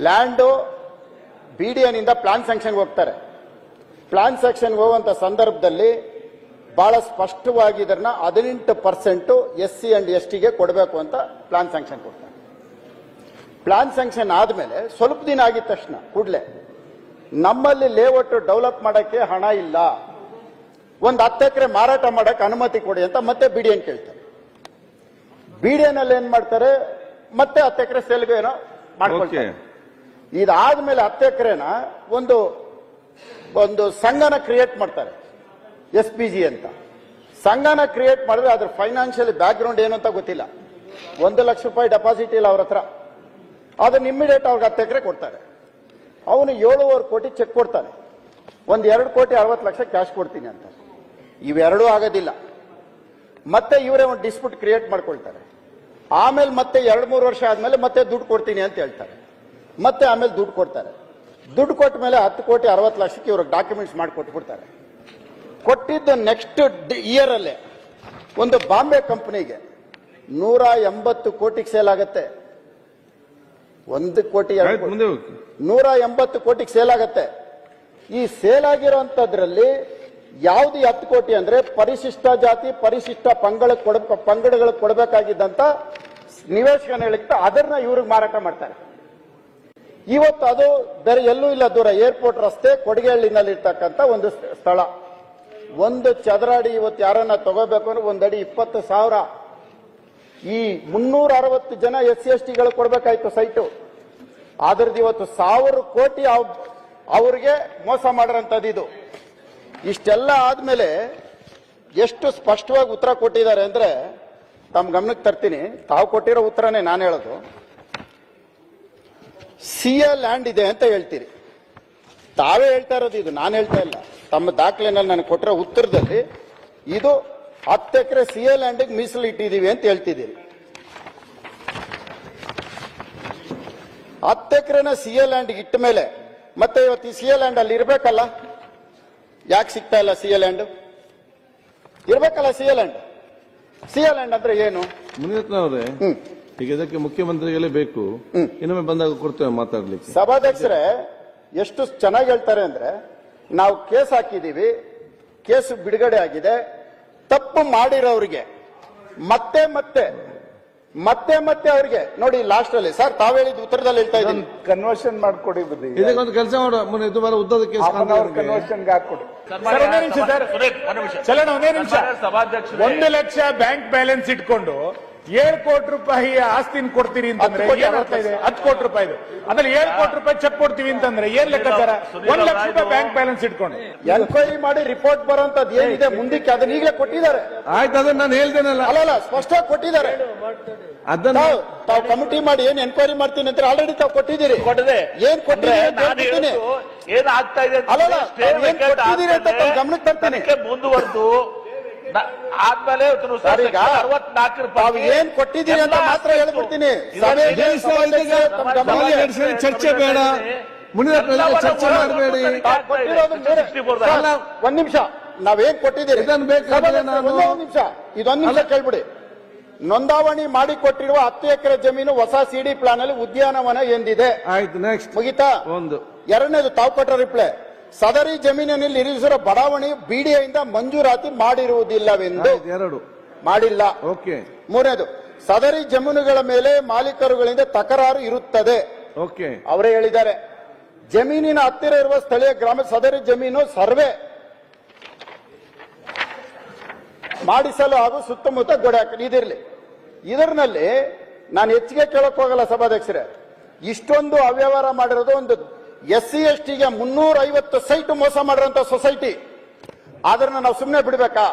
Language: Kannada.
ಲ್ಯಾಂಡು BDAನಿಂದ ಪ್ಲಾನ್ ಸ್ಯಾಂಕ್ಷನ್ಗೆ ಹೋಗ್ತಾರೆ. ಪ್ಲಾನ್ ಸ್ಯಾಂಕ್ಷನ್ಗೆ ಹೋಗುವಂತ ಸಂದರ್ಭದಲ್ಲಿ ಬಹಳ ಸ್ಪಷ್ಟವಾಗಿ ಇದನ್ನ 18% SC and STಗೆ ಕೊಡಬೇಕು ಅಂತ ಪ್ಲಾನ್ ಸ್ಯಾಂಕ್ಷನ್ ಕೊಡ್ತಾರೆ. ಪ್ಲಾನ್ ಸ್ಯಾಂಕ್ಷನ್ ಆದ್ಮೇಲೆ ಸ್ವಲ್ಪ ದಿನ ಆಗಿದ ತಕ್ಷಣ ಕೂಡಲೇ ನಮ್ಮಲ್ಲಿ ಲೇಔಟ್ ಡೆವಲಪ್ ಮಾಡಕ್ಕೆ ಹಣ ಇಲ್ಲ, ಒಂದು 10 ಎಕರೆ ಮಾರಾಟ ಮಾಡಕ್ಕೆ ಅನುಮತಿ ಕೊಡಿ ಅಂತ ಮತ್ತೆ BDAನ್ ಕೇಳ್ತಾರೆ. BDAನಲ್ಲಿ ಏನ್ ಮಾಡ್ತಾರೆ, ಮತ್ತೆ 10 ಎಕರೆ ಸೇಲ್ಗೆ ಏನೋ ಮಾಡ್ಕೊಳ್ತಾರೆ. ಇದಾದ್ಮೇಲೆ 10 ಎಕರೆನ ಒಂದು ಸಂಘನ ಕ್ರಿಯೇಟ್ ಮಾಡ್ತಾರೆ, SPG ಅಂತ. ಸಂಘನ ಕ್ರಿಯೇಟ್ ಮಾಡಿದ್ರೆ ಅದ್ರ ಫೈನಾನ್ಷಿಯಲ್ ಬ್ಯಾಕ್ ಗ್ರೌಂಡ್ ಏನು ಅಂತ ಗೊತ್ತಿಲ್ಲ. 1 ಲಕ್ಷ ರೂಪಾಯಿ ಡೆಪಾಸಿಟ್ ಇಲ್ಲ ಅವ್ರ ಹತ್ರ. ಅದನ್ನ ಇಮ್ಮಿಡಿಯೇಟ್ ಅವ್ರಿಗೆ 10 ಎಕರೆ ಕೊಡ್ತಾರೆ. ಅವನು 7.5 ಕೋಟಿ ಚೆಕ್ ಕೊಡ್ತಾನೆ, 2,60,00,000 ಕ್ಯಾಶ್ ಕೊಡ್ತೀನಿ ಅಂತ. ಇವೆರಡೂ ಆಗೋದಿಲ್ಲ. ಮತ್ತೆ ಇವರೇ ಒಂದು ಡಿಸ್ಪ್ಯೂಟ್ ಕ್ರಿಯೇಟ್ ಮಾಡ್ಕೊಳ್ತಾರೆ. ಆಮೇಲೆ ಮತ್ತೆ 2-3 ವರ್ಷ ಆದ್ಮೇಲೆ ಮತ್ತೆ ದುಡ್ಡು ಕೊಡ್ತೀನಿ ಅಂತ ಹೇಳ್ತಾರೆ. ಮತ್ತೆ ಆಮೇಲೆ ದುಡ್ಡು ಕೊಡ್ತಾರೆ. ದುಡ್ಡು ಕೊಟ್ಟ ಮೇಲೆ 10,60,00,000 ಇವ್ರಿಗೆ ಡಾಕ್ಯುಮೆಂಟ್ಸ್ ಮಾಡಿಕೊಟ್ಬಿಡ್ತಾರೆ. ಕೊಟ್ಟಿದ್ದು ನೆಕ್ಸ್ಟ್ ಇಯರ್ ಅಲ್ಲೇ ಒಂದು ಬಾಂಬೆ ಕಂಪನಿಗೆ 180 ಕೋಟಿಗೆ ಸೇಲ್ ಆಗತ್ತೆ. 1 ಕೋಟಿ 180 ಕೋಟಿಗೆ ಸೇಲ್ ಆಗತ್ತೆ. ಈ ಸೇಲ್ ಆಗಿರೋಂಥದ್ರಲ್ಲಿ ಯಾವ್ದು 10 ಕೋಟಿ ಅಂದ್ರೆ ಪರಿಶಿಷ್ಟ ಜಾತಿ ಪರಿಶಿಷ್ಟ ಪಂಗಡಗಳಿಗೆ ಕೊಡಬೇಕಾಗಿದ್ದಂತ ನಿವೇಶನ ಹೇಳಿತ್ತು, ಅದನ್ನ ಇವ್ರಿಗೆ ಮಾರಾಟ ಮಾಡ್ತಾರೆ. ಇವತ್ತು ಅದು ಬೇರೆ ಎಲ್ಲೂ ಇಲ್ಲ, ದೂರ ಏರ್ಪೋರ್ಟ್ ರಸ್ತೆ ಕೊಡಗೇಹಳ್ಳಿನಲ್ಲಿ ಇರ್ತಕ್ಕಂಥ ಒಂದು ಸ್ಥಳ. 1 ಚದರ ಅಡಿ ಇವತ್ತು ಯಾರನ್ನ ತಗೋಬೇಕು ಅಂದ್ರೆ 1 ಅಡಿ 20,000. ಈ 360 ಜನ SC STಗಳು ಕೊಡ್ಬೇಕಾಯ್ತು ಸೈಟು. ಆದ್ರದ್ದು ಇವತ್ತು 1,000 ಕೋಟಿ ಅವ್ರಿಗೆ ಮೋಸ ಮಾಡಿರೋಂಥದ್ದು ಇದು. ಇಷ್ಟೆಲ್ಲ ಆದ್ಮೇಲೆ ಎಷ್ಟು ಸ್ಪಷ್ಟವಾಗಿ ಉತ್ತರ ಕೊಟ್ಟಿದ್ದಾರೆ ಅಂದ್ರೆ ತಮ್ಮ ಗಮನಕ್ಕೆ ತರ್ತೀನಿ. ತಾವು ಕೊಟ್ಟಿರೋ ಉತ್ತರನೇ ನಾನು ಹೇಳೋದು. CA ಲ್ಯಾಂಡ್ ಇದೆ ಅಂತ ಹೇಳ್ತೀರಿ, ತಾವೇ ಹೇಳ್ತಾ ಇರೋದು, ಇದು ನಾನು ಹೇಳ್ತಾ ಇಲ್ಲ. ತಮ್ಮ ದಾಖಲೆನಲ್ಲಿ ನನಗೆ ಕೊಟ್ಟಿರೋ ಉತ್ತರದಲ್ಲಿ ಇದು 10 ಎಕರೆ CA ಲ್ಯಾಂಡ್ಗೆ ಮೀಸಲು ಇಟ್ಟಿದ್ದೀವಿ ಅಂತ ಹೇಳ್ತಿದ್ದೀರಿ. 10 ಎಕರೆನ CA ಲ್ಯಾಂಡ್ ಇಟ್ಟ ಮೇಲೆ ಮತ್ತೆ ಇವತ್ತು ಈ CA ಲ್ಯಾಂಡ್ ಅಲ್ಲಿ ಇರ್ಬೇಕಲ್ಲ, ಯಾಕೆ ಸಿಗ್ತಾ ಇಲ್ಲ? CA ಲ್ಯಾಂಡ್ ಇರ್ಬೇಕಲ್ಲ. CA ಲ್ಯಾಂಡ್ ಅಂದ್ರೆ ಏನು? ಮುನಿರತ್ನವರೇ, ಈಗ ಇದಕ್ಕೆ ಮುಖ್ಯಮಂತ್ರಿಗಳೇ ಬೇಕು, ಇನ್ನೊಮ್ಮೆ ಬಂದಾಗ ಕೊಡ್ತೇವೆ ಮಾತಾಡ್ಲಿಕ್ಕೆ. ಸಭಾಧ್ಯಕ್ಷರೇ ಎಷ್ಟು ಚೆನ್ನಾಗಿ ಹೇಳ್ತಾರೆ ಅಂದ್ರೆ, ನಾವು ಕೇಸ್ ಹಾಕಿದೀವಿ, ಕೇಸ್ ಬಿಡುಗಡೆ ಆಗಿದೆ, ತಪ್ಪು ಮಾಡಿರೋರಿಗೆ ಮತ್ತೆ ಮತ್ತೆ ಮತ್ತೆ ಮತ್ತೆ ಅವ್ರಿಗೆ ನೋಡಿ ಲಾಸ್ಟ್ ಅಲ್ಲಿ ಸರ್ ತಾವ್ ಹೇಳಿದ ಉತ್ತರದಲ್ಲಿ ಹೇಳ್ತಾ ಇದ್ದೀನಿ, ಕನ್ವರ್ಷನ್ ಮಾಡ್ಕೊಡಿ. ಇದಕ್ಕೊಂದು ಕೆಲಸ ಮಾಡೋ ಉದ್ದದ ಕೇಸ್ ಕನ್ವರ್ಷನ್ ಹಾಕೊಡಿ. 1 ಲಕ್ಷ ಬ್ಯಾಂಕ್ ಬ್ಯಾಲೆನ್ಸ್ ಇಟ್ಕೊಂಡು 7 ಕೋಟಿ ರೂಪಾಯಿ ಆಸ್ತಿನ ಕೊಡ್ತೀರಿ ಅಂತಂದ್ರೆ 10 ಕೋಟಿ ರೂಪಾಯಿ. ಅದ್ರಲ್ಲಿ 7 ಕೋಟಿ ರೂಪಾಯಿ ಚೆಕ್ ಕೊಡ್ತೀವಿ ಅಂತಂದ್ರೆ ಏನ್ ಲೆಕ್ಕಾಚಾರ? 1 ಲಕ್ಷ ರೂಪಾಯಿ ಬ್ಯಾಂಕ್ ಬ್ಯಾಲೆನ್ಸ್ ಇಟ್ಕೊಂಡು ಎನ್ಕ್ವೈರಿ ಮಾಡಿ ರಿಪೋರ್ಟ್ ಬರೋಂತದ್ದು ಏನಿದೆ ಮುಂದಕ್ಕೆ ಅದನ್ನ ಈಗಲೇ ಕೊಟ್ಟಿದ್ದಾರೆ. ಆಯ್ತು, ಅದನ್ನ ನಾನು ಹೇಳ್ತೇನಲ್ಲ. ಅಲ್ಲ ಸ್ಪಷ್ಟವಾಗಿ ಕೊಟ್ಟಿದ್ದಾರೆ. ಅದನ್ನ ತಾವು ಕಮಿಟಿ ಮಾಡಿ ಏನ್ ಎನ್ಕ್ವೈರಿ ಮಾಡ್ತೀನಿ ಅಂತ ಆಲ್ರೆಡಿ ತಾವು ಕೊಟ್ಟಿದ್ದೀರಿ. ಏನ್ ಕೊಟ್ಟಿದ್ದೀರಿ ಏನಾಗ್ತಾ ಇದೆ ಅಂತ ಗಮನಕ್ಕೆ ತರ್ತೀನಿ. ಮುಂದುವರೆದು ಆದ್ಮೇಲೆ ತಾವು ಏನ್ ಕೊಟ್ಟಿದ್ದೀರಿ ಅಂತ ಮಾತ್ರ ಹೇಳ್ಬಿಡ್ತೀನಿ. ಚರ್ಚೆ ಬೇಡ, ಚರ್ಚೆ ಮಾಡಬೇಡಿ. 1 ನಿಮಿಷ, ನಾವೇನ್ ಕೊಟ್ಟಿದ್ದೀರಿ ಇದೊಂದು ನಿಮಿಷ ಕೇಳ್ಬಿಡಿ. ನೋಂದಾವಣಿ ಮಾಡಿ ಕೊಟ್ಟಿರುವ 10 ಎಕರೆ ಜಮೀನು ಹೊಸ CD ಪ್ಲಾನ್ ಅಲ್ಲಿ ಉದ್ಯಾನವನ ಎಂದಿದೆ. ಆಯ್ತು, ನೆಕ್ಸ್ಟ್ ಮುಗಿತಾ? ಎರಡನೇದು ತಾವು ಕೊಟ್ಟ ರಿಪ್ಲೈ, ಸದರಿ ಜಮೀನಿನಲ್ಲಿ ಇರಿಸಿರುವ ಬಡಾವಣೆ BDAಯಿಂದ ಮಂಜೂರಾತಿ ಮಾಡಿರುವುದಿಲ್ಲವೆಂದು. ಮಾಡಿಲ್ಲ. ಓಕೆ. ಮೂರನೇದು, ಸದರಿ ಜಮೀನುಗಳ ಮೇಲೆ ಮಾಲೀಕರುಗಳಿಂದ ತಕರಾರು ಇರುತ್ತದೆ. ಓಕೆ, ಅವರೇ ಹೇಳಿದ್ದಾರೆ. ಜಮೀನಿನ ಹತ್ತಿರ ಇರುವ ಸ್ಥಳೀಯ ಗ್ರಾಮ ಸದರಿ ಜಮೀನು ಸರ್ವೆ ಮಾಡಿಸಲು ಹಾಗೂ ಸುತ್ತಮುತ್ತ ಗೋಡೆ ಹಾಕಿ ಇದಿರಲಿ. ಇದರಲ್ಲಿ ನಾನು ಹೆಚ್ಚಿಗೆ ಕೇಳಕ್ ಹೋಗಲ್ಲ ಸಭಾಧ್ಯಕ್ಷರೇ. ಇಷ್ಟೊಂದು ಅವ್ಯವಹಾರ ಮಾಡಿರೋದು ಒಂದು SC STಗೆ 350 ಸೈಟ್ ಮೋಸ ಮಾಡಿರೋಂಥ ಸೊಸೈಟಿ. ಅದನ್ನ ನಾವು ಸುಮ್ಮನೆ ಬಿಡ್ಬೇಕಾ?